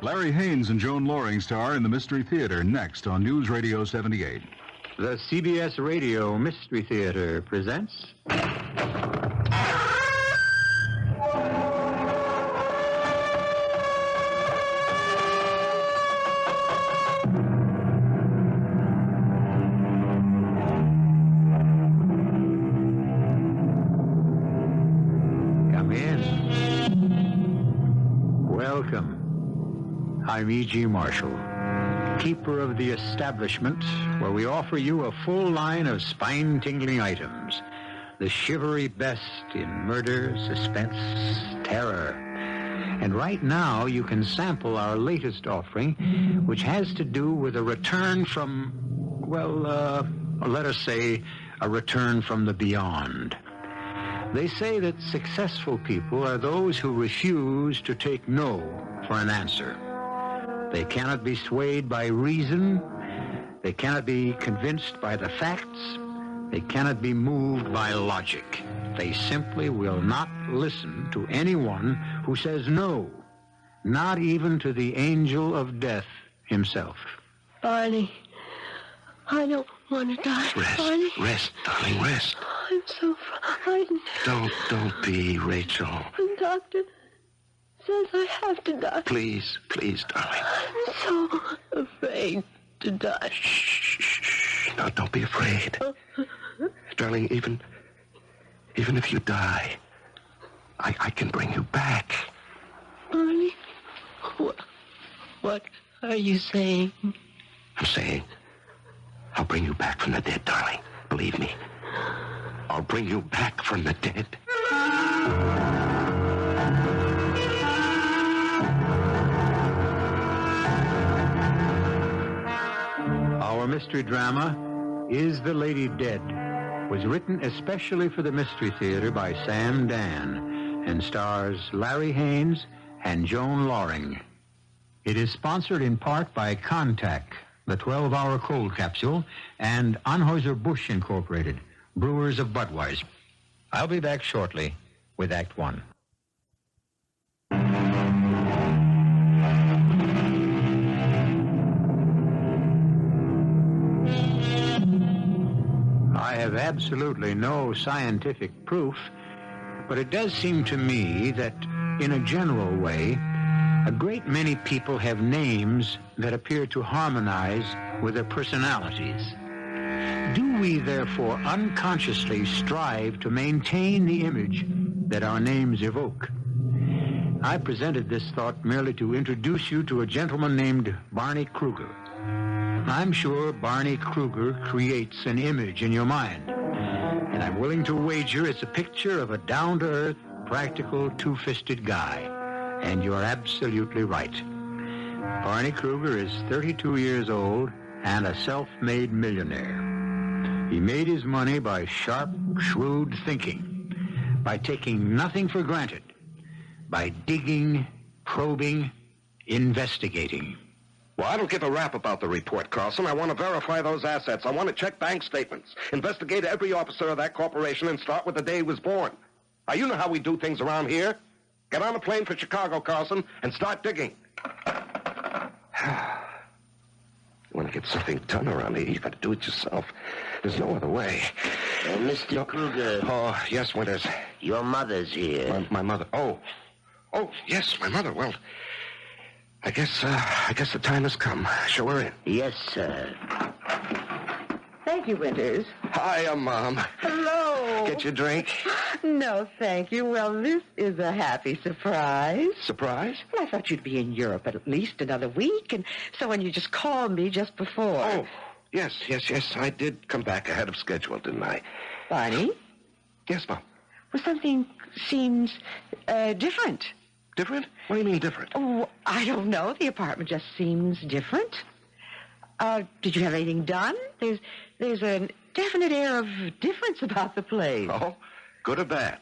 Larry Haines and Joan Loring star in the Mystery Theater next on News Radio 78. The CBS Radio Mystery Theater presents... Come in. Welcome. I'm E.G. Marshall, keeper of the establishment where we offer you a full line of spine-tingling items, the shivery best in murder, suspense, terror. And right now you can sample our latest offering, which has to do with a return from, let us say, a return from the beyond. They say that successful people are those who refuse to take no for an answer. They cannot be swayed by reason. They cannot be convinced by the facts. They cannot be moved by logic. They simply will not listen to anyone who says no, not even to the angel of death himself. Barney, I don't want to die. Barney. Rest, darling, rest. I'm so frightened. Don't be, Rachel. The doctor says I have to die. Please, darling. I'm so afraid to die. Shh. No, don't be afraid. Darling, even if you die, I can bring you back. Barney, what are you saying? I'm saying I'll bring you back from the dead, darling. Believe me. I'll bring you back from the dead. Our mystery drama, Is the Lady Dead?, was written especially for the Mystery Theater by Sam Dann and stars Larry Haines and Joan Loring. It is sponsored in part by Contact, the 12-hour cold capsule, and Anheuser-Busch Incorporated, brewers of Budweiser. I'll be back shortly with Act One. I have absolutely no scientific proof, but it does seem to me that, in a general way, a great many people have names that appear to harmonize with their personalities. Do we, therefore, unconsciously strive to maintain the image that our names evoke? I presented this thought merely to introduce you to a gentleman named Barney Kruger. I'm sure Barney Kruger creates an image in your mind, and I'm willing to wager it's a picture of a down-to-earth, practical, two-fisted guy. And you're absolutely right. Barney Kruger is 32 years old and a self-made millionaire. He made his money by sharp, shrewd thinking, by taking nothing for granted, by digging, probing, investigating. Well, I don't give a rap about the report, Carlson. I want to verify those assets. I want to check bank statements, investigate every officer of that corporation, and start with the day he was born. Now, you know how we do things around here. Get on a plane for Chicago, Carlson, and start digging. You want to get something done around here, you got to do it yourself. There's no other way. Mr. Kruger. Oh, yes, Winters. Your mother's here. My mother. Oh, yes, my mother. Well, I guess the time has come. Show her in. Yes, sir. Thank you, Winters. Hiya, Mom. Hello. Get your drink. No, thank you. Well, this is a happy surprise. Surprise? Well, I thought you'd be in Europe at least another week, and so when you just called me just before. Oh, yes. I did come back ahead of schedule, didn't I? Barney? Yes, Mom. Well, something seems different. Different? What do you mean different? Oh, I don't know. The apartment just seems different. Did you have anything done? There's a definite air of difference about the place. Oh, good or bad?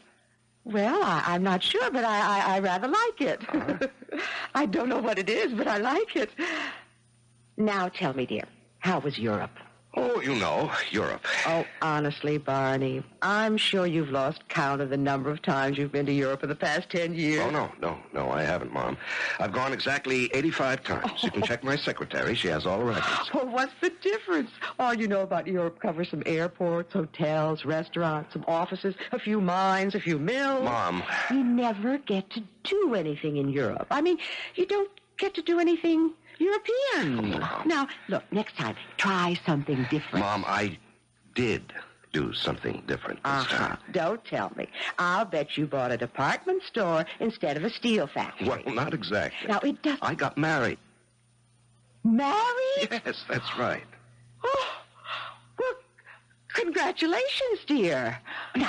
Well, I'm not sure, but I rather like it. I don't know what it is, but I like it. Now tell me, dear, how was Europe? Oh, you know, Europe. Oh, honestly, Barney, I'm sure you've lost count of the number of times you've been to Europe in the past 10 years. Oh, no, I haven't, Mom. I've gone exactly 85 times. You can check my secretary. She has all the records. Well, what's the difference? All you know about Europe covers some airports, hotels, restaurants, some offices, a few mines, a few mills. Mom. You never get to do anything in Europe. I mean, you don't get to do anything European. Oh. Now, look, next time, try something different. Mom, I did do something different this time. Don't tell me. I'll bet you bought a department store instead of a steel factory. Well, not exactly. Now, it doesn't... I got married. Married? Yes, that's right. Oh, well, congratulations, dear.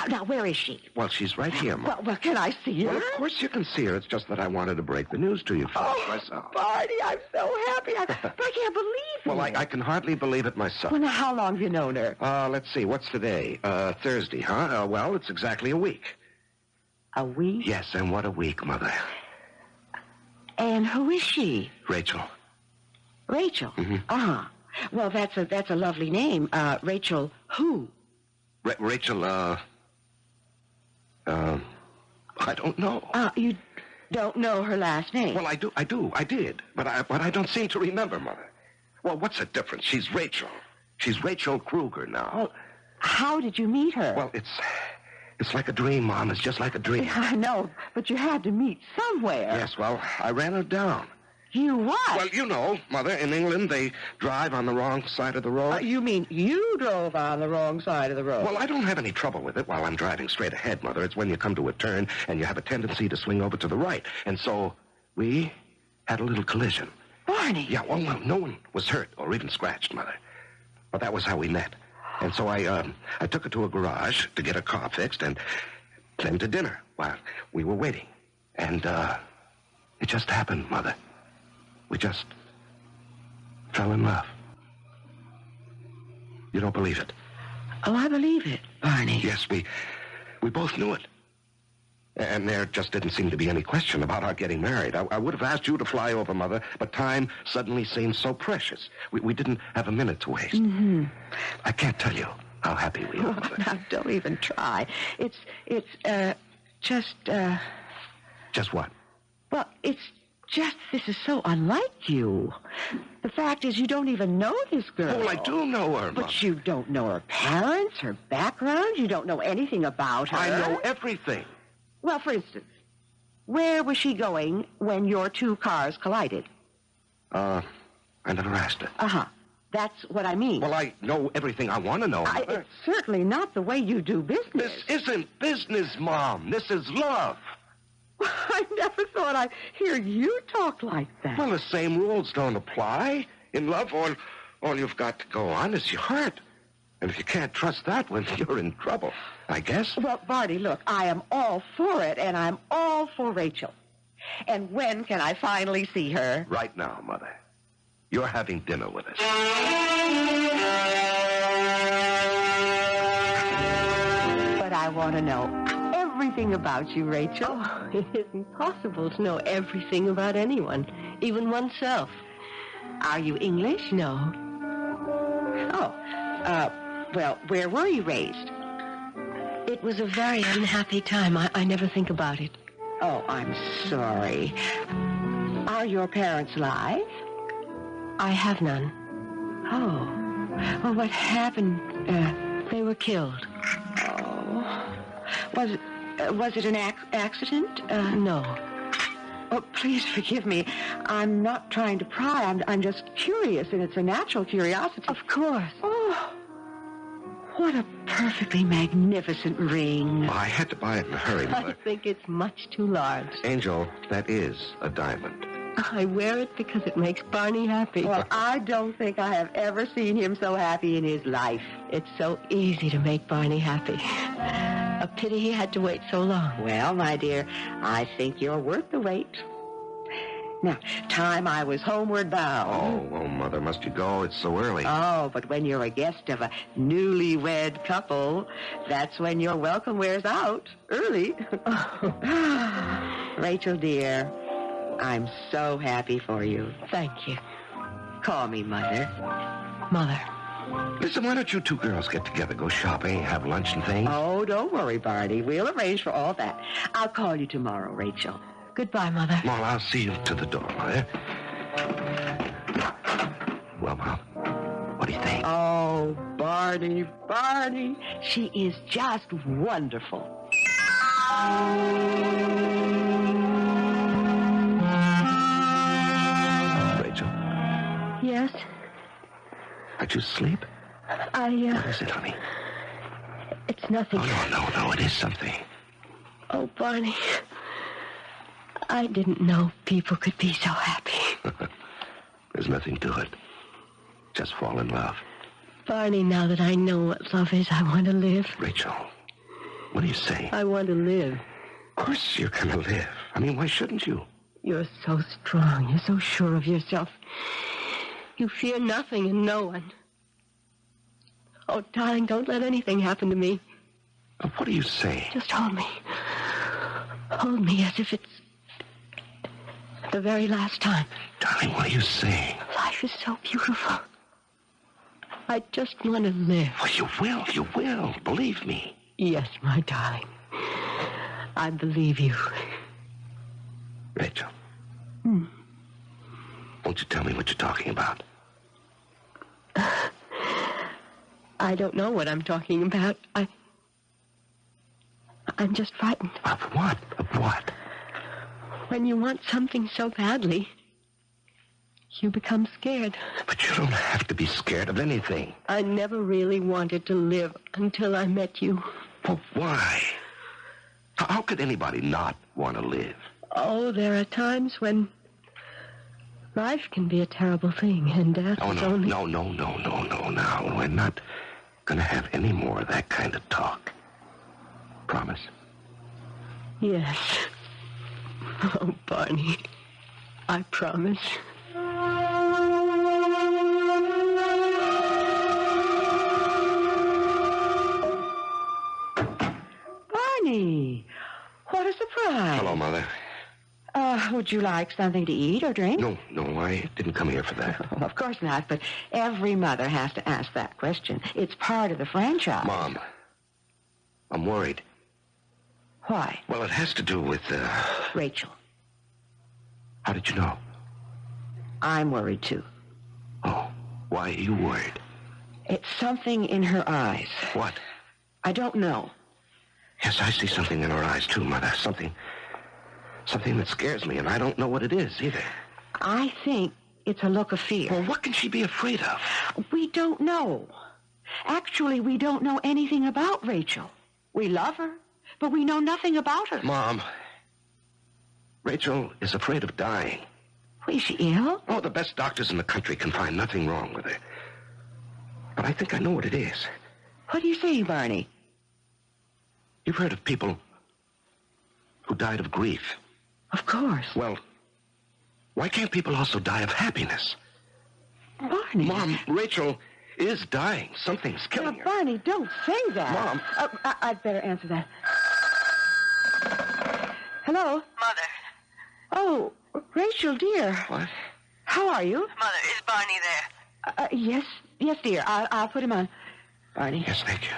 Now, where is she? Well, she's right here, Mom. Well, can I see her? Well, of course you can see her. It's just that I wanted to break the news to you first myself. Barney, I'm so happy. I can't believe it. Well, I can hardly believe it myself. Well, now, how long have you known her? Let's see. What's today? Thursday, huh? Well, it's exactly a week. A week? Yes, and what a week, Mother. And who is she? Rachel. Rachel? Mm-hmm. Uh-huh. Well, that's a lovely name. Rachel who? Rachel, I don't know. You don't know her last name? Well, I did. But I don't seem to remember, Mother. Well, what's the difference? She's Rachel. She's Rachel Kruger now. Well, how did you meet her? Well, it's like a dream, Mom. It's just like a dream. I know, but you had to meet somewhere. Yes, well, I ran her down. You what? Well, you know, Mother, in England, they drive on the wrong side of the road. You mean you drove on the wrong side of the road? Well, I don't have any trouble with it while I'm driving straight ahead, Mother. It's when you come to a turn and you have a tendency to swing over to the right. And so we had a little collision. Barney! Yeah, well, no one was hurt or even scratched, Mother. But that was how we met. And so I took her to a garage to get her car fixed and then to dinner while we were waiting. And it just happened, Mother. We just fell in love. You don't believe it? Oh, I believe it, Barney. Yes, we both knew it. And there just didn't seem to be any question about our getting married. I would have asked you to fly over, Mother, but time suddenly seemed so precious. We didn't have a minute to waste. Mm-hmm. I can't tell you how happy we are, Mother. Now, don't even try. It's just... Just what? Well, it's just, this is so unlike you. The fact is, you don't even know this girl. Oh, I do know her, Mother. But you don't know her parents, her background. You don't know anything about her. I know everything. Well, for instance, where was she going when your two cars collided? I never asked her. Uh-huh. That's what I mean. Well, I know everything I want to know, Mother. It's certainly not the way you do business. This isn't business, Mom. This is love. I never thought I'd hear you talk like that. Well, the same rules don't apply. In love, all you've got to go on is your heart. And if you can't trust that, well, you're in trouble, I guess. Well, Barney, look, I am all for it, and I'm all for Rachel. And when can I finally see her? Right now, Mother. You're having dinner with us. But I want to know everything about you, Rachel. Oh, it isn't possible to know everything about anyone, even oneself. Are you English? No. Oh, well, where were you raised? It was a very unhappy time. I never think about it. Oh, I'm sorry. Are your parents alive? I have none. Oh. Well, what happened? They were killed. Oh. Was it an accident? No. Oh, please forgive me. I'm not trying to pry. I'm just curious, and it's a natural curiosity. Of course. Oh, what a perfectly magnificent ring. I had to buy it in a hurry, I Mother. think it's much too large. Angel, that is a diamond. I wear it because it makes Barney happy. Well, I don't think I have ever seen him so happy in his life. It's so easy to make Barney happy. A pity he had to wait so long. Well, my dear, I think you're worth the wait. Now, time I was homeward bound. Oh, Mother, must you go? It's so early. Oh, but when you're a guest of a newlywed couple, that's when your welcome wears out. Early. Rachel, dear, I'm so happy for you. Thank you. Call me Mother. Mother. Listen, why don't you two girls get together, go shopping, have lunch and things? Oh, don't worry, Barney. We'll arrange for all that. I'll call you tomorrow, Rachel. Goodbye, Mother. Well, I'll see you to the door, eh? Well, Mom, what do you think? Oh, Barney. She is just wonderful. Rachel, Yes? aren't you asleep? I, What is it, honey? It's nothing. Oh, no, it is something. Oh, Barney. I didn't know people could be so happy. There's nothing to it. Just fall in love. Barney, now that I know what love is, I want to live. Rachel, what are you saying? I want to live. Of course you're going to live. I mean, why shouldn't you? You're so strong. You're so sure of yourself. You fear nothing and no one. Oh, darling, don't let anything happen to me. What are you saying? Just hold me. Hold me as if it's the very last time. Darling, what are you saying? Life is so beautiful. I just want to live. Well, you will. Believe me. Yes, my darling. I believe you. Rachel. Won't you tell me what you're talking about? I don't know what I'm talking about. I'm just frightened. Of what? Of what? When you want something so badly, you become scared. But you don't have to be scared of anything. I never really wanted to live until I met you. Well, why? How could anybody not want to live? Oh, there are times when life can be a terrible thing, and death is only... No. Now, we're not going to have any more of that kind of talk. Promise? Yes. Oh, Barney, I promise. Barney, what a surprise. Hello, Mother. Would you like something to eat or drink? No, I didn't come here for that. Oh, of course not, but every mother has to ask that question. It's part of the franchise. Mom, I'm worried. Why? Well, it has to do with, Rachel, How did you know? I'm worried too. Oh, why are you worried? It's something in her eyes. What? I don't know. Yes, I see something in her eyes, too, Mother. Something that scares me, and I don't know what it is, either. I think it's a look of fear. Well, what can she be afraid of? We don't know. Actually, we don't know anything about Rachel. We love her, but we know nothing about her. Mom, Rachel is afraid of dying. Is she ill? Oh, the best doctors in the country can find nothing wrong with her. But I think I know what it is. What do you say, Barney? You've heard of people who died of grief. Of course. Well, why can't people also die of happiness? Barney. Mom, Rachel is dying. Something's killing her. Barney, don't say that. Mom. I'd better answer that. Hello? Mother. Oh, Rachel, dear. What? How are you? Mother, is Barney there? Yes, dear. I'll put him on. Barney. Yes, thank you.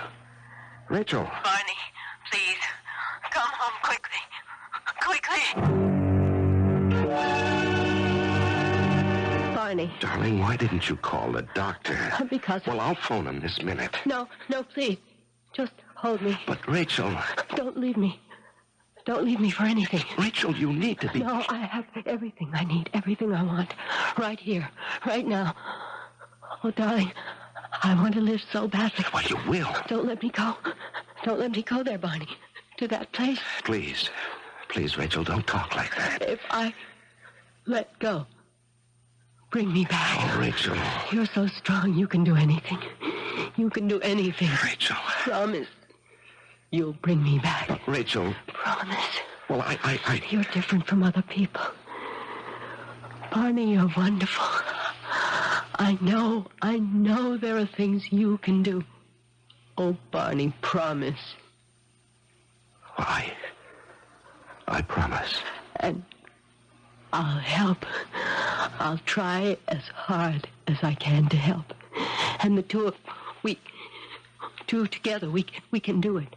Rachel. Barney, please, come home quickly. Quickly. Barney. Darling, why didn't you call the doctor? Because... Well, I'll phone him this minute. No, please. Just hold me. But, Rachel... Don't leave me. Don't leave me for anything. Rachel, you need to be... No, I have everything I need, everything I want. Right here, right now. Oh, darling, I want to live so badly. Well, you will. Don't let me go. Don't let me go there, Barney. To that place. Please, Rachel, don't talk like that. If I let go, bring me back. Oh, Rachel. You're so strong, you can do anything. You can do anything. Rachel. Promise. You'll bring me back. Rachel. Promise. Well, I... You're different from other people. Barney, you're wonderful. I know there are things you can do. Oh, Barney, promise. Well, I promise. And I'll help. I'll try as hard as I can to help. And the two together, we can do it.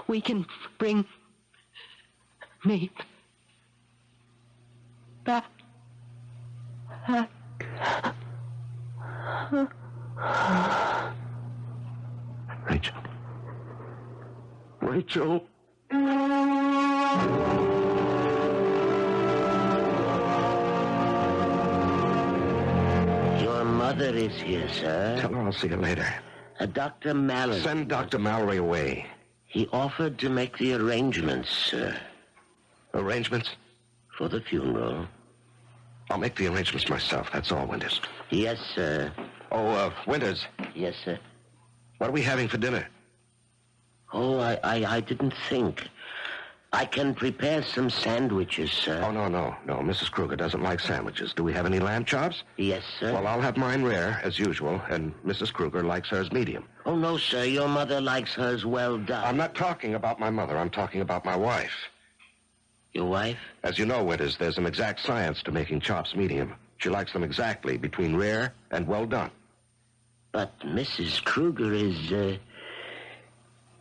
We can bring me back. Rachel. Rachel. Your mother is here, sir. Tell her I'll see you later. Dr. Mallory. Send Dr. Mallory away. He offered to make the arrangements, sir. Arrangements? For the funeral. I'll make the arrangements myself. That's all, Winters. Yes, sir. Oh, Winters. Yes, sir. What are we having for dinner? Oh, I didn't think. I can prepare some sandwiches, sir. Oh, no. Mrs. Kruger doesn't like sandwiches. Do we have any lamb chops? Yes, sir. Well, I'll have mine rare, as usual, and Mrs. Kruger likes hers medium. Oh, no, sir. Your mother likes hers well done. I'm not talking about my mother. I'm talking about my wife. Your wife? As you know, Winters, there's an exact science to making chops medium. She likes them exactly between rare and well done. But Mrs. Kruger is,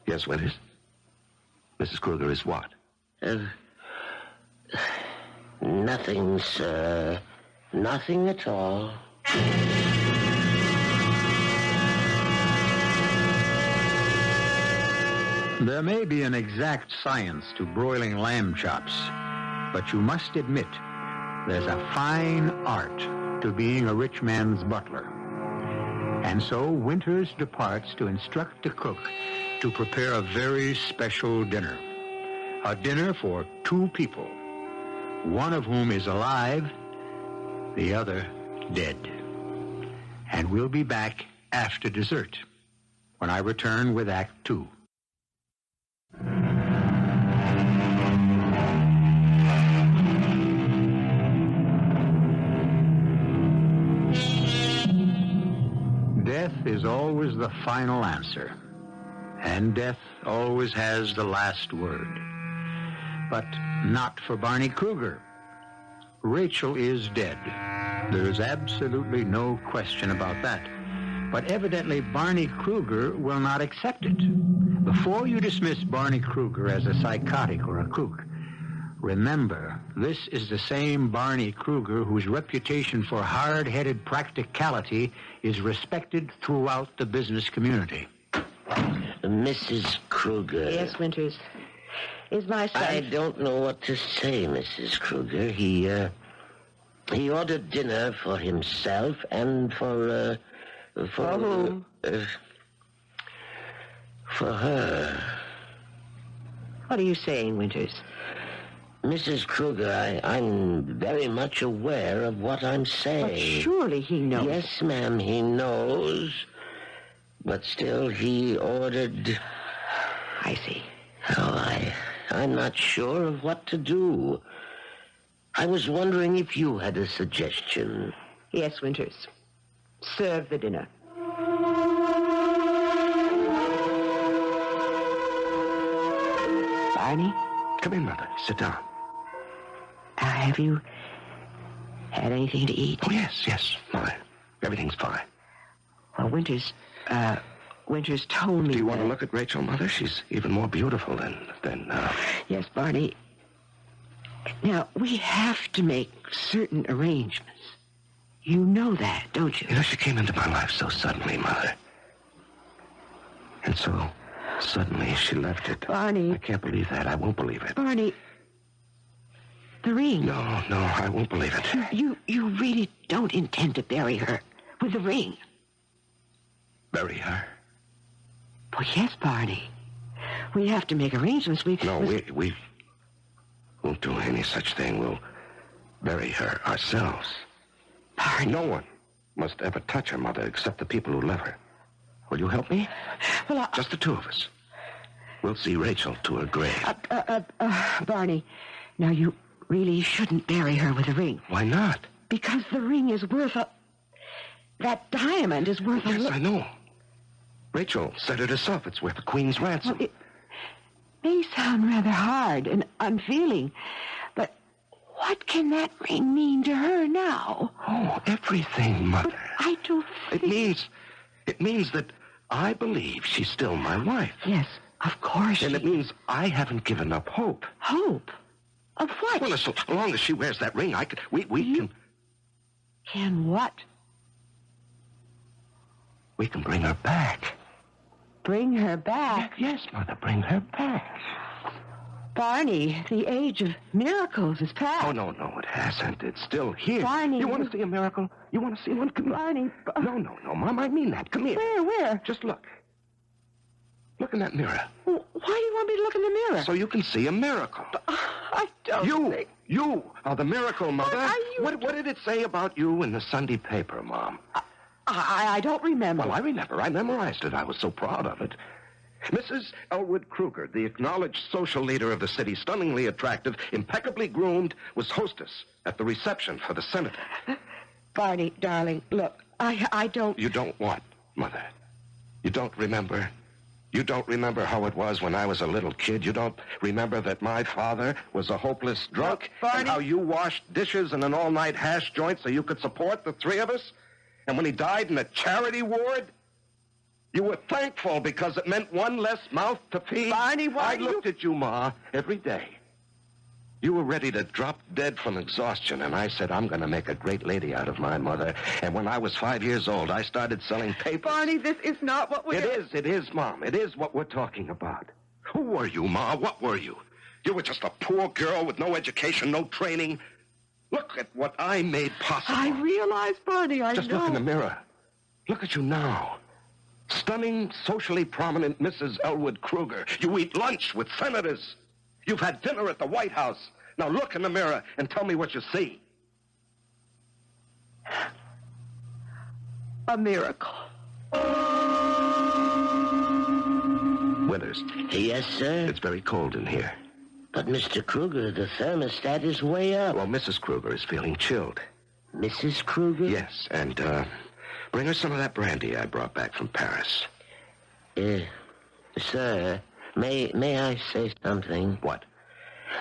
Yes, Winters? Mrs. Kruger is what? Nothing, sir. Nothing at all. There may be an exact science to broiling lamb chops, but you must admit there's a fine art to being a rich man's butler. And so Winters departs to instruct the cook to prepare a very special dinner. A dinner for 2 people, one of whom is alive, the other dead. And we'll be back after dessert when I return with Act 2. Death is always the final answer, and death always has the last word. But not for Barney Kruger. Rachel is dead. There's absolutely no question about that. But evidently Barney Kruger will not accept it. Before you dismiss Barney Kruger as a psychotic or a kook, remember, this is the same Barney Kruger whose reputation for hard-headed practicality is respected throughout the business community. Mrs. Kruger. Yes, Winters. Is my son... I don't know what to say, Mrs. Kruger. He ordered dinner for himself and for whom? For her. What are you saying, Winters? Mrs. Kruger, I'm very much aware of what I'm saying. But surely he knows. Yes, ma'am, he knows. But still, he ordered... I see. Oh, I'm not sure of what to do. I was wondering if you had a suggestion. Yes, Winters. Serve the dinner. Barney? Come in, Mother. Sit down. Have you had anything to eat? Oh, yes, Mother. Everything's fine. Well, Winters told me... Do you want to look at Rachel, Mother? She's even more beautiful than Yes, Barney. Now, we have to make certain arrangements. You know that, don't you? You know, she came into my life so suddenly, Mother. And so suddenly she left it. Barney. I can't believe that. I won't believe it. Barney, the ring. No, I won't believe it. You really don't intend to bury her with the ring. Bury her? Well, yes, Barney. We have to make arrangements. We won't do any such thing. We'll bury her ourselves. Barney. No one must ever touch her, Mother, except the people who love her. Will you help me? Well, just the 2 of us. We'll see Rachel to her grave. Barney, now you really shouldn't bury her with a ring. Why not? Because the ring is worth that diamond is worth Yes, I know. Rachel said it herself. It's worth a queen's ransom. Well, it may sound rather hard and unfeeling, but what can that ring mean to her now? Oh, everything, Mother. But I don't think... It means It means that I believe she's still my wife. Yes, of course. And it means I haven't given up hope. Hope? Of what? Well, as long as she wears that ring, we can... Can what? We can bring her back. Bring her back? Yes, Mother, bring her back. Barney, the age of miracles is past. Oh, no, it hasn't. It's still here. Barney, you want to see a miracle? You want to see one? Come here. Barney. No, Mom, I mean that. Come here. Where? Just look. Look in that mirror. Why do you want me to look in the mirror? So you can see a miracle. I don't think... You are the miracle, Mother. Are you... What did it say about you in the Sunday paper, Mom? I don't remember. Well, I remember. I memorized it. I was so proud of it. Mrs. Elwood Kruger, the acknowledged social leader of the city, stunningly attractive, impeccably groomed, was hostess at the reception for the senator. Barney, darling, look, I don't... You don't what, Mother? You don't remember? You don't remember how it was when I was a little kid? You don't remember that my father was a hopeless drunk? Barney... And how you washed dishes in an all-night hash joint so you could support the three of us? And when he died in a charity ward, you were thankful because it meant one less mouth to feed. Barney, why I looked at you, Ma, every day. You were ready to drop dead from exhaustion, and I said, I'm going to make a great lady out of my mother. And when I was 5 years old, I started selling papers. Barney, this is not what we're... It is, Mom. It is what we're talking about. Who were you, Ma? What were you? You were just a poor girl with no education, no training. Look at what I made possible. I realize, Barney, I Just know. look in the mirror. Look at you now. Stunning, socially prominent Mrs. Elwood Kruger. You eat lunch with senators. You've had dinner at the White House. Now look in the mirror and tell me what you see. A miracle. Winters. Yes, sir? It's very cold in here. But, Mr. Kruger, the thermostat is way up. Well, Mrs. Kruger is feeling chilled. Mrs. Kruger? Yes, and, bring her some of that brandy I brought back from Paris. Sir, may I say something? What?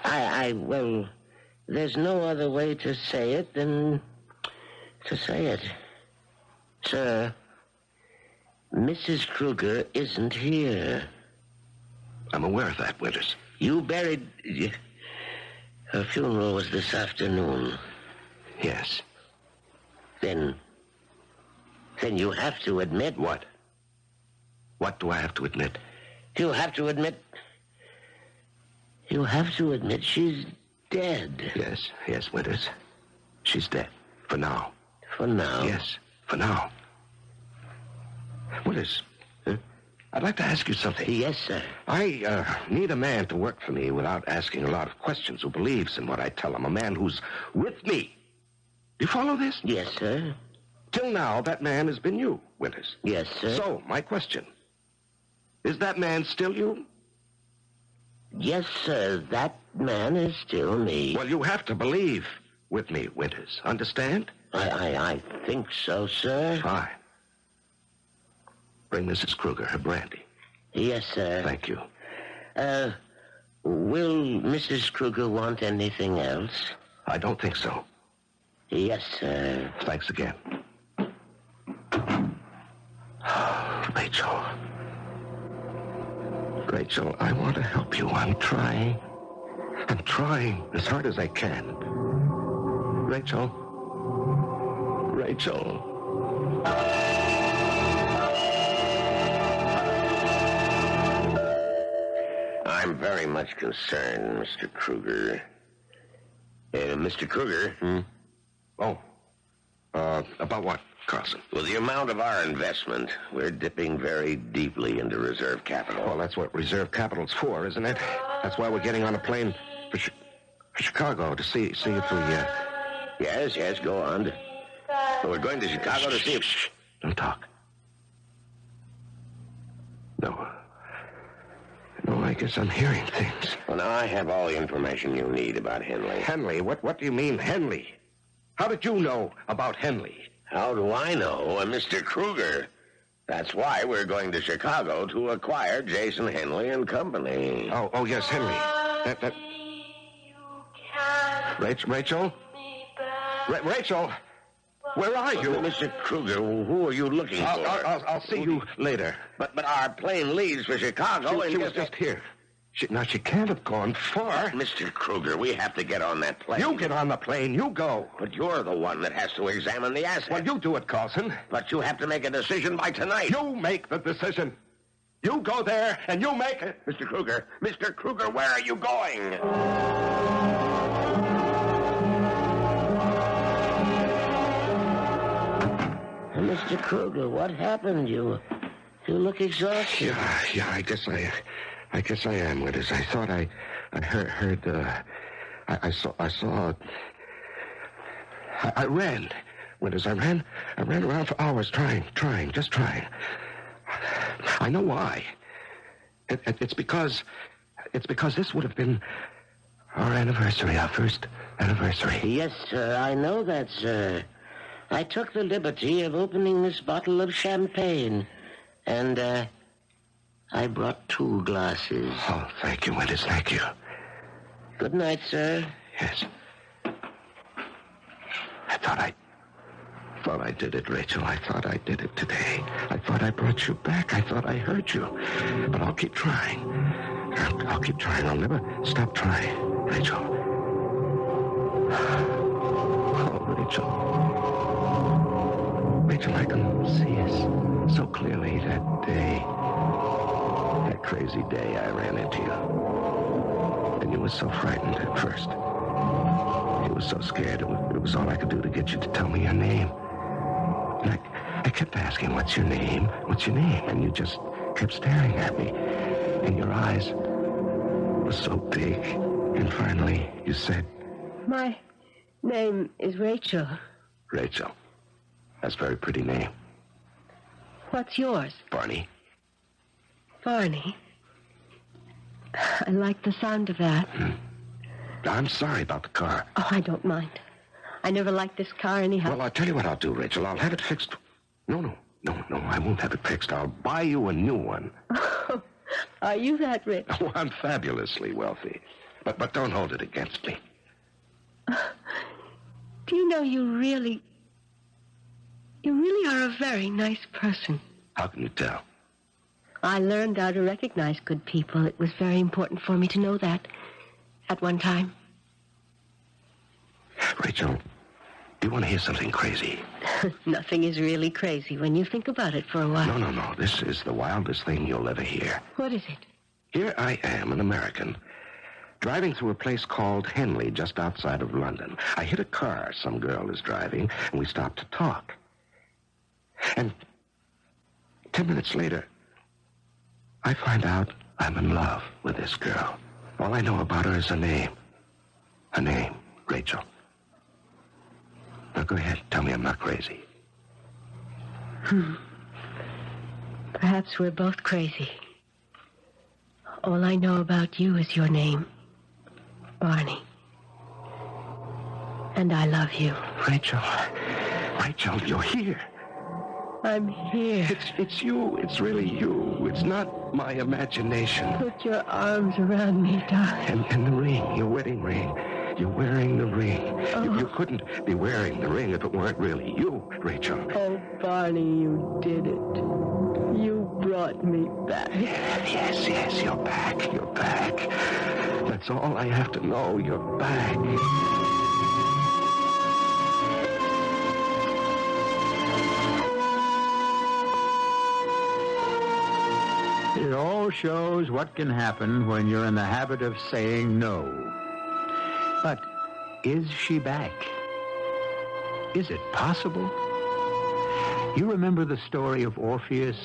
Well, there's no other way to say it than to say it. Sir, Mrs. Kruger isn't here. I'm aware of that, Winters. You buried... Her funeral was this afternoon. Yes. Then you have to admit... What? What do I have to admit? You have to admit she's dead. Yes, Winters. She's dead. For now. For now? Yes, for now. Winters, I'd like to ask you something. Yes, sir. I need a man to work for me without asking a lot of questions, who believes in what I tell him. A man who's with me. Do you follow this? Yes, sir. Till now, that man has been you, Winters. Yes, sir. So, my question. Is that man still you? Yes, sir. That man is still me. Well, you have to believe with me, Winters. Understand? I think so, sir. Fine. Bring Mrs. Kruger her brandy. Yes, sir. Thank you. Will Mrs. Kruger want anything else? I don't think so. Yes, sir. Thanks again. Rachel, I want to help you. I'm trying as hard as I can. Rachel. I'm very much concerned, Mr. Kruger. Mr. Kruger? Oh. About what, Carlson? Well, the amount of our investment, we're dipping very deeply into reserve capital. Well, that's what reserve capital's for, isn't it? That's why we're getting on a plane for Chicago to see you through the... Yes, go on. We're going to Chicago to see... Shh. Don't talk. No, I guess I'm hearing things. Well, now I have all the information you need about Henley. Henley? What do you mean, Henley? How did you know about Henley? How do I know? Mr. Kruger. That's why we're going to Chicago to acquire Jason Henley and Company. Oh, yes, Henley. Rachel? Rachel? Where are you? Mr. Kruger, who are you looking for? I'll see you later. But our plane leaves for Chicago. She was just here. She can't have gone far. Mr. Kruger, we have to get on that plane. You get on the plane. You go. But you're the one that has to examine the assets. Well, you do it, Carlson. But you have to make a decision by tonight. You make the decision. You go there, and you make it. Mr. Kruger, where are you going? Mr. Kruger, what happened? You look exhausted. Yeah, I guess I am, Withers. I thought I heard, I ran, Withers. I ran around for hours trying. I know why. It's because this would have been our anniversary, our first anniversary. Yes, sir, I know that, sir. I took the liberty of opening this bottle of champagne, and, I brought 2 glasses. Oh, thank you, Withers, thank you. Good night, sir. Yes. I thought I did it, Rachel. I thought I did it today. I thought I brought you back. I thought I hurt you. But I'll keep trying. I'll keep trying. I'll never stop trying, Rachel. Oh, Rachel. Rachel, I can see us so clearly that day. That crazy day I ran into you. And you were so frightened at first. You were so scared. It was all I could do to get you to tell me your name. And I kept asking, what's your name? What's your name? And you just kept staring at me. And your eyes were so big. And finally, you said... My name is Rachel. Rachel. That's a very pretty name. What's yours? Barney. Barney. I like the sound of that. I'm sorry about the car. Oh, I don't mind. I never liked this car anyhow. Well, I'll tell you what I'll do, Rachel. I'll have it fixed. No, I won't have it fixed. I'll buy you a new one. Oh, are you that rich? Oh, I'm fabulously wealthy. But don't hold it against me. Do you know you really are a very nice person? How can you tell? I learned how to recognize good people. It was very important for me to know that at one time. Rachel, do you want to hear something crazy? Nothing is really crazy when you think about it for a while. No. This is the wildest thing you'll ever hear. What is it? Here I am, an American, driving through a place called Henley, just outside of London. I hit a car some girl is driving, and we stopped to talk. And 10 minutes later, I find out I'm in love with this girl. All I know about her is her name. Her name, Rachel. Now go ahead, tell me I'm not crazy. Perhaps we're both crazy. All I know about you is your name, Barney. And I love you. Rachel, you're here. I'm here. It's you. It's really you. It's not my imagination. Put your arms around me, darling. And the ring, your wedding ring. You're wearing the ring. Oh. You couldn't be wearing the ring if it weren't really you, Rachel. Oh, Barney, you did it. You brought me back. Yes, you're back. You're back. That's all I have to know. You're back. It all shows what can happen when you're in the habit of saying no. But is she back? Is it possible? You remember the story of Orpheus?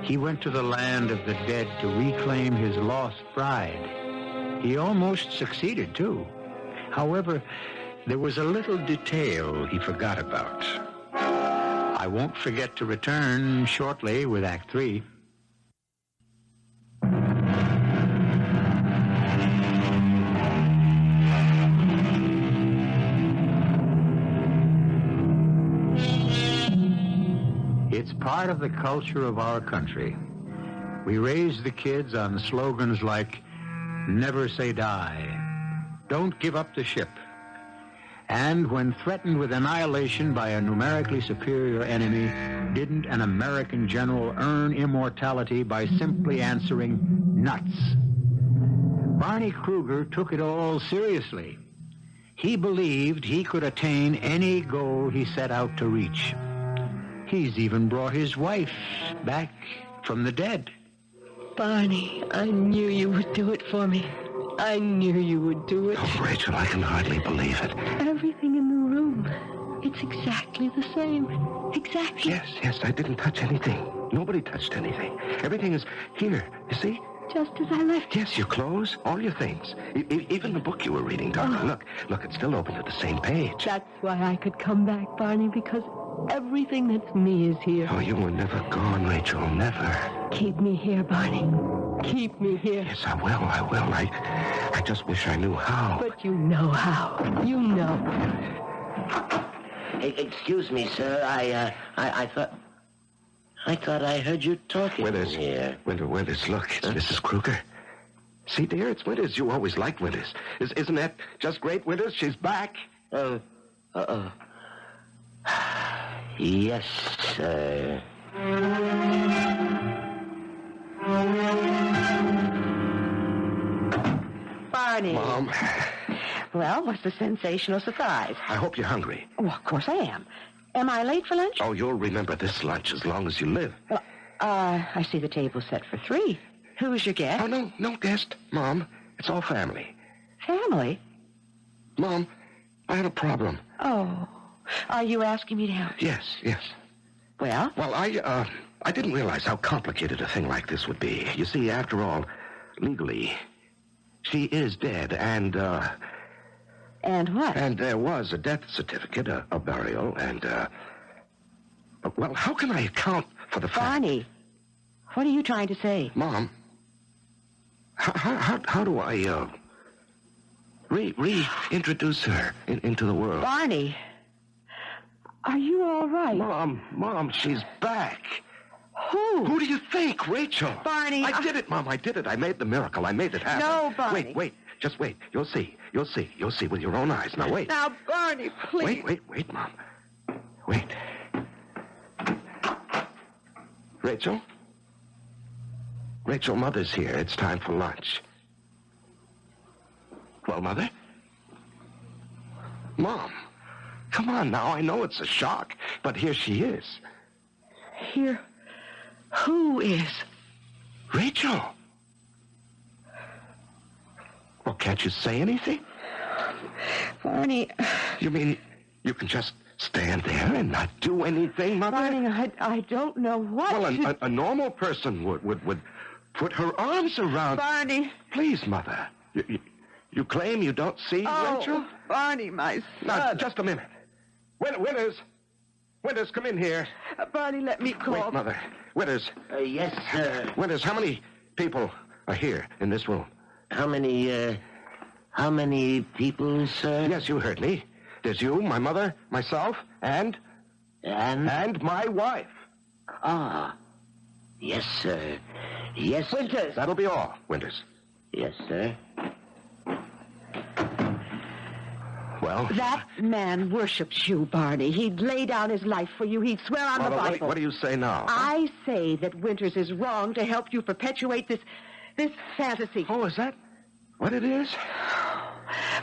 He went to the land of the dead to reclaim his lost bride. He almost succeeded, too. However, there was a little detail he forgot about. I won't forget to return shortly with Act 3. It's part of the culture of our country. We raise the kids on slogans like, never say die, don't give up the ship. And when threatened with annihilation by a numerically superior enemy, didn't an American general earn immortality by simply answering nuts? Barney Kruger took it all seriously. He believed he could attain any goal he set out to reach. He's even brought his wife back from the dead. Barney, I knew you would do it for me. I knew you would do it. Oh, Rachel, I can hardly believe it. Everything in the room, it's exactly the same. Exactly. Yes, I didn't touch anything. Nobody touched anything. Everything is here, you see? Just as I left. Yes, your clothes, all your things. Even the book you were reading, darling. Look, it's still open to the same page. That's why I could come back, Barney, because everything that's me is here. Oh, you were never gone, Rachel, never. Keep me here, Barney. Keep me here. Yes, I will. I just wish I knew how. But you know how. You know. Excuse me, sir. I thought I heard you talking Winters. here. Winters, look, it's Mrs. Kruger. See, dear, it's Winters. You always liked Winters. Isn't that just great, Winters? She's back. Yes, sir. Barney. Mom, Well, what's the sensational surprise? I hope you're hungry. Oh, of course I am. Am I late for lunch? Oh, you'll remember this lunch as long as you live. Well, I see the table's set for 3. Who's your guest? Oh, no guest, Mom. It's all family. Family? Mom, I had a problem. Oh. Are you asking me to help? Yes. Well? Well, I didn't realize how complicated a thing like this would be. You see, after all, legally, she is dead, and And what? And there was a death certificate, a burial, and, well, how can I account for the fact... Barney, what are you trying to say? Mom, how do I, reintroduce her into the world? Barney, are you all right? Mom, she's back. Who? Who do you think? Rachel. Barney, I did it, Mom. I did it. I made the miracle. I made it happen. No, Barney. Wait. Just wait. You'll see. You'll see with your own eyes. Now, wait. Now, Barney, please. Wait, Mom. Wait. Rachel, Mother's here. It's time for lunch. Well, Mother? Mom, come on now. I know it's a shock, but here she is. Here. Who is? Rachel. Well, can't you say anything? Barney. You mean you can just stand there and not do anything, Mother? Barney, I don't know what Well, a normal person would put her arms around... Barney. Please, Mother. You claim you don't see Rachel? Barney, my son. Now, just a minute. Winters, come in here. Barney, let me call. Wait, Mother. Winters. Yes, sir. Winters, how many people are here in this room? How many people, sir? Yes, you heard me. There's you, my mother, myself, and my wife. Ah. Yes, sir. Yes. Winters. That'll be all, Winters. Yes, sir. Well... That man worships you, Barney. He'd lay down his life for you. He'd swear on the Mother, Bible. what do you say now? I say that Winters is wrong to help you perpetuate this fantasy. Oh, is that what it is?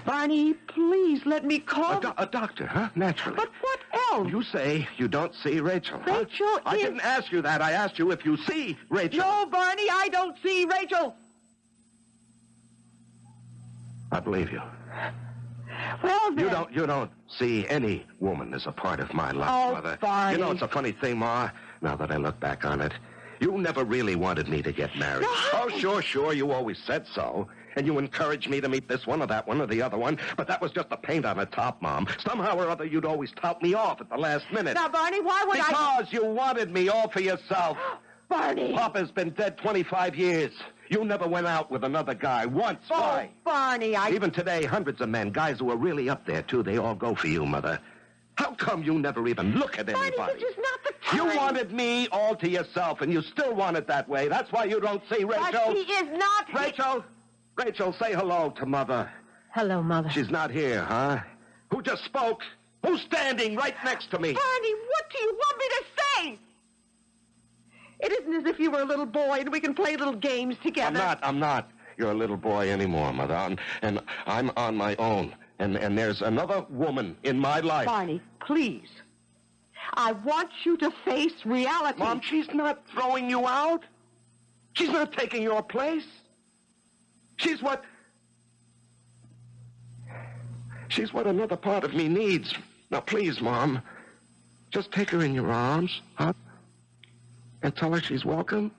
Barney, please let me call... A doctor, huh? Naturally. But what else? You say you don't see Rachel. huh? Rachel I is- didn't ask you that. I asked you if you see Rachel. No, Barney, I don't see Rachel. I believe you. Well, then... You don't see any woman as a part of my life, Oh, Mother. Barney. You know, it's a funny thing, Ma, now that I look back on it. You never really wanted me to get married. No. Oh, sure, you always said so. And you encouraged me to meet this one or that one or the other one. But that was just the paint on the top, Mom. Somehow or other, you'd always tout me off at the last minute. Now, Barney, why would Because you wanted me all for yourself. Barney. Papa's been dead 25 years. You never went out with another guy once. Oh, Why? Barney, Even today, hundreds of men, guys who are really up there, too, they all go for you, Mother. How come you never even look at Barney, anybody? this is not the time. You wanted me all to yourself, and you still want it that way. That's why you don't see Rachel. But he is not... Rachel, say hello to Mother. Hello, Mother. She's not here, huh? Who just spoke? Who's standing right next to me? Barney, what do you want me to say? It isn't as if you were a little boy and we can play little games together. I'm not. You're a little boy anymore, Mother. And I'm on my own. And there's another woman in my life. Barney, please. I want you to face reality. Mom, she's not throwing you out. She's not taking your place. She's what another part of me needs. Now, please, Mom, just take her in your arms, huh? And tell her she's welcome.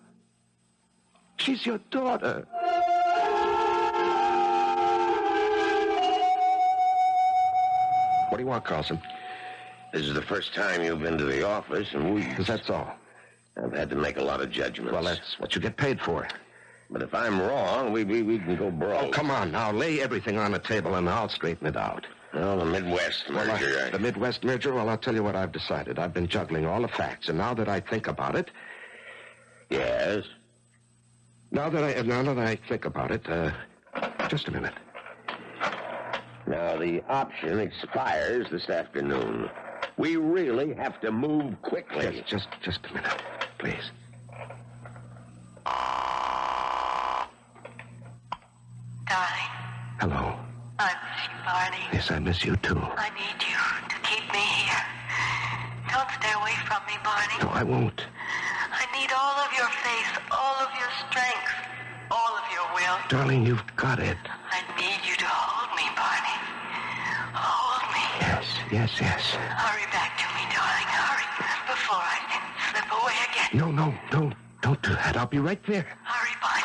She's your daughter. What do you want, Carlson? This is the first time you've been to the office, and Because that's all. I've had to make a lot of judgments. Well, that's what you get paid for. But if I'm wrong, we can go broke. Oh, come on now. Lay everything on the table, and I'll straighten it out. Well, the Midwest merger. The Midwest merger? Well, I'll tell you what I've decided. I've been juggling all the facts, and now that I think about it... Yes? Now that I think about it, just a minute. Now, the option expires this afternoon. We really have to move quickly. Just a minute, please. Darling, Hello. I miss you, Barney. Yes, I miss you, too. I need you to keep me here. Don't stay away from me, Barney. No, I won't. I need all of your faith, all of your strength, all of your will. Darling, you've got it. I need you to hold me, Barney. Hold me. Yes. Hurry back to me, darling. Hurry, before I slip away again. No, don't do that. I'll be right there. Hurry, Barney.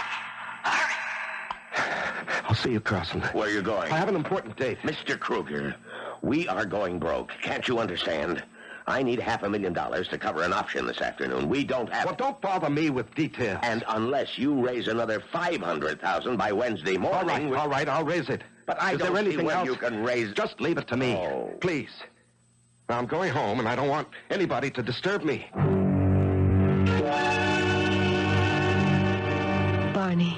Hurry. I'll see you, Carlson. Where are you going? I have an important date. Mr. Kruger, we are going broke. Can't you understand? I need $500,000 to cover an option this afternoon. We don't have... Well, don't bother me with details. And unless you raise another $500,000 by Wednesday morning... All right, I'll raise it. But I Is don't there see anything where else? you can raise... Just leave it to me. Oh. Please. Now, I'm going home, and I don't want anybody to disturb me. Barney,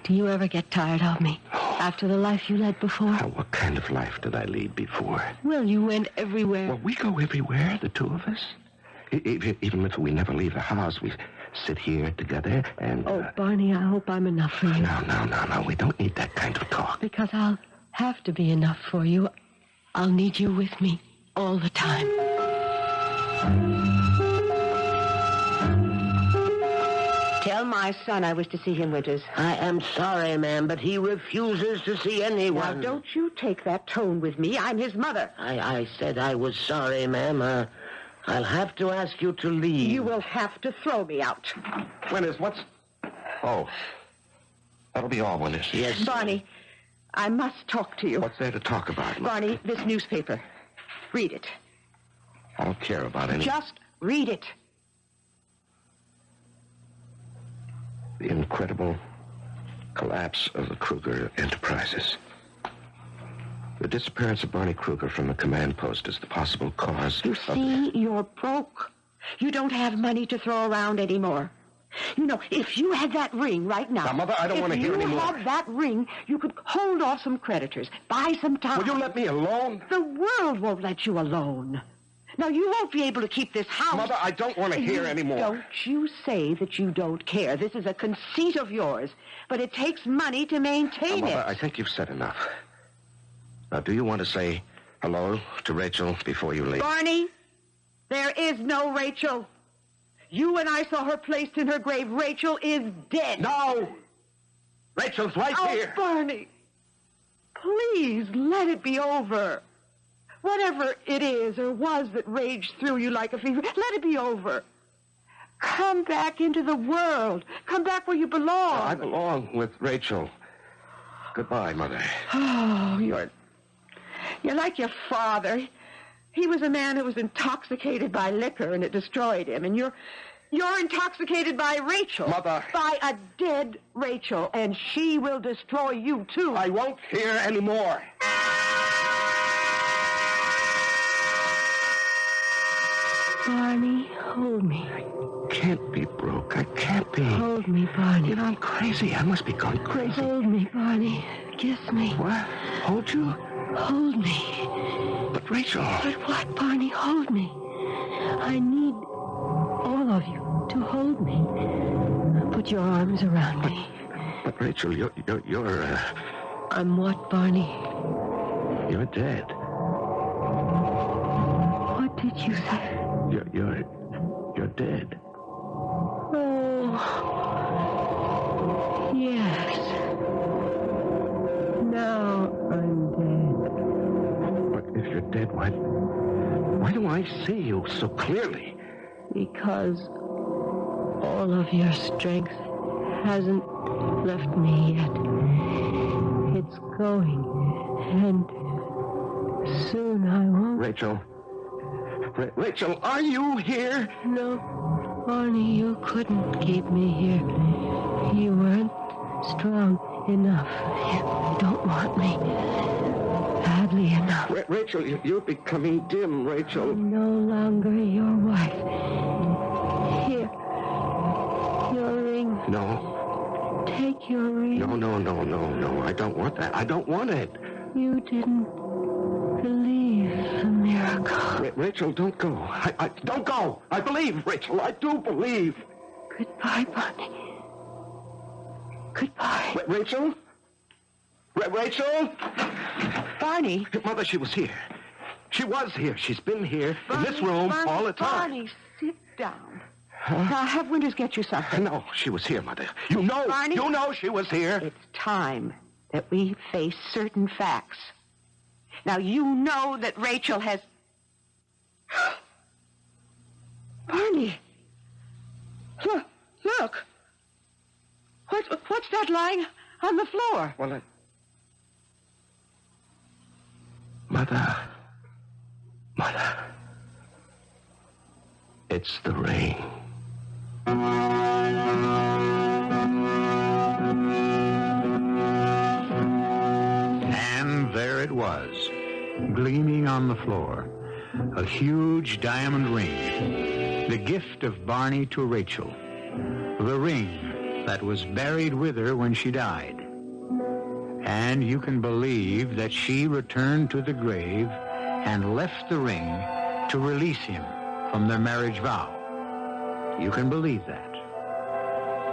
do you ever get tired of me? After the life you led before? Now, what kind of life did I lead before? Well, you went everywhere. Well, we go everywhere, the two of us. Even if we never leave the house, we sit here together and... Oh, Barney, I hope I'm enough for you. No. We don't need that kind of talk. Because I'll have to be enough for you. I'll need you with me all the time. Tell my son I wish to see him, Winters. I am sorry, ma'am, but he refuses to see Now, anyone. don't you take that tone with me. I'm his mother. I said I was sorry, ma'am. I'll have to ask you to leave. You will have to throw me out. Winters, what's... Oh, that'll be all, Winters. Yes. Barney, I must talk to you. What's there to talk about? Barney, this newspaper. Read it. I don't care about any... Just read it. The incredible collapse of the Kruger Enterprises. The disappearance of Barney Kruger from the command post is the possible cause You of... see, you're broke. You don't have money to throw around anymore. You know, if you had that ring right now... Now, Mother, I don't want to hear If anymore. you had that ring, you could hold off some creditors, buy some time. Will you let me alone? The world won't let you alone. Now, you won't be able to keep this house. Mother, I don't want to hear anymore. Don't you say that you don't care. This is a conceit of yours. But it takes money to maintain Mother, it. I think you've said enough. Now, do you want to say hello to Rachel before you leave? Barney, there is no Rachel. You and I saw her placed in her grave. Rachel is dead. No! Rachel's right here. Barney, please let it be over. Whatever it is or was that raged through you like a fever, let it be over. Come back into the world. Come back where you belong. I belong with Rachel. Goodbye, Mother. Oh, you're like your father. He was a man who was intoxicated by liquor, and it destroyed him. And you're intoxicated by Rachel. Mother. By a dead Rachel, and she will destroy you, too. I won't hear anymore. Barney, hold me. I can't be broke. I can't be. Hold me, Barney. You know, I'm crazy. I must be going crazy. Hold me, Barney. Kiss me. What? Hold you? Hold me. But, Rachel... But what, Barney? Hold me. I need all of you to hold me. Put your arms around me. But, Rachel, you're... I'm what, Barney? You're dead. What did you say? You're dead. Oh, yes. Now I'm dead. But if you're dead, why do I see you so clearly? Because all of your strength hasn't left me yet. It's going, and soon I won't. Rachel. Rachel, are you here? No, Barney, you couldn't keep me here. You weren't strong enough. You don't want me badly enough. Rachel, you're becoming dim, Rachel. I'm no longer your wife. Here, your ring. No. Take your ring. No. I don't want that. I don't want it. You didn't believe the miracle. Rachel, don't go. I don't go. I believe, Rachel. I do believe. Goodbye, Barney. Goodbye. Rachel? Rachel? Barney. Mother, she was here. She was here. She's been here in this room all the time. Barney, sit down. Now, have Winters get you something. No, she was here, Mother. You know she was here. It's time that we face certain facts. Now, you know that Rachel has... Barney! Look! What's that lying on the floor? Well, Mother. It's the ring. And there it was, gleaming on the floor, a huge diamond ring, the gift of Barney to Rachel, the ring that was buried with her when she died. And you can believe that she returned to the grave and left the ring to release him from their marriage vow. You can believe that.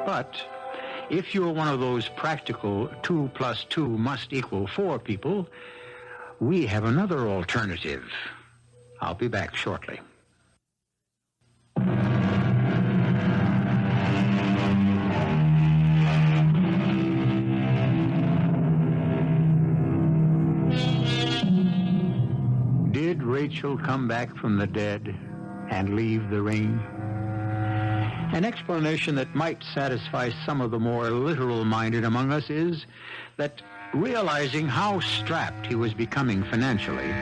But if you're one of those practical 2 + 2 must equal 4 people, we have another alternative. I'll be back shortly. Did Rachel come back from the dead and leave the ring? An explanation that might satisfy some of the more literal-minded among us is that, realizing how strapped he was becoming financially,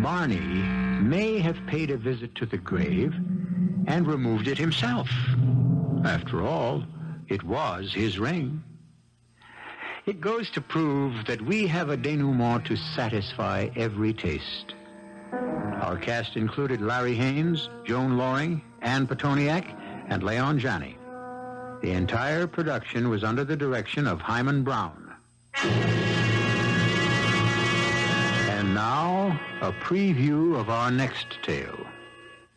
Barney may have paid a visit to the grave and removed it himself. After all, it was his ring. It goes to prove that we have a denouement to satisfy every taste. Our cast included Larry Haines, Joan Loring, Ann Pitoniak, and Janney. The entire production was under the direction of Hyman Brown. And now, a preview of our next tale.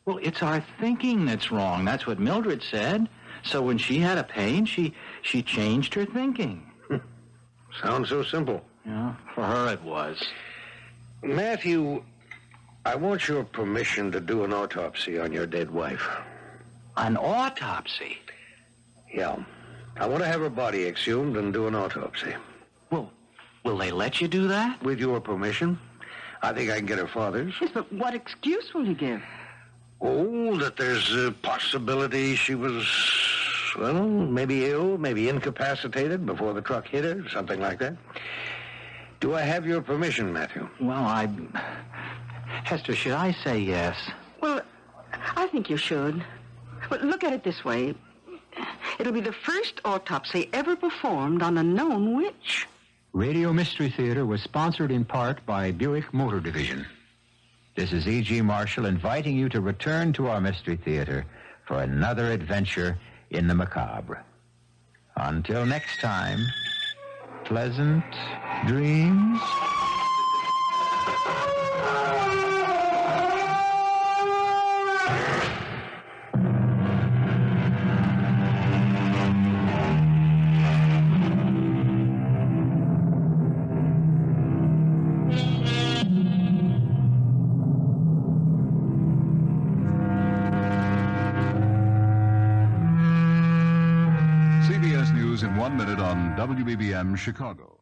Well, it's our thinking that's wrong. That's what Mildred said. So when she had a pain, she changed her thinking. Sounds so simple. Yeah, for her it was. Matthew, I want your permission to do an autopsy on your dead wife. An autopsy? Yeah. I want to have her body exhumed and do an autopsy. Well, will they let you do that? With your permission. I think I can get her father's. Yes, but what excuse will you give? Oh, that there's a possibility she was, well, maybe ill, maybe incapacitated before the truck hit her, something like that. Do I have your permission, Matthew? Well, Hester, should I say yes? Well, I think you should. But look at it this way. It'll be the first autopsy ever performed on a known witch. Radio Mystery Theater was sponsored in part by Buick Motor Division. This is E.G. Marshall inviting you to return to our Mystery Theater for another adventure in the macabre. Until next time, pleasant dreams. News in 1 minute on WBBM Chicago.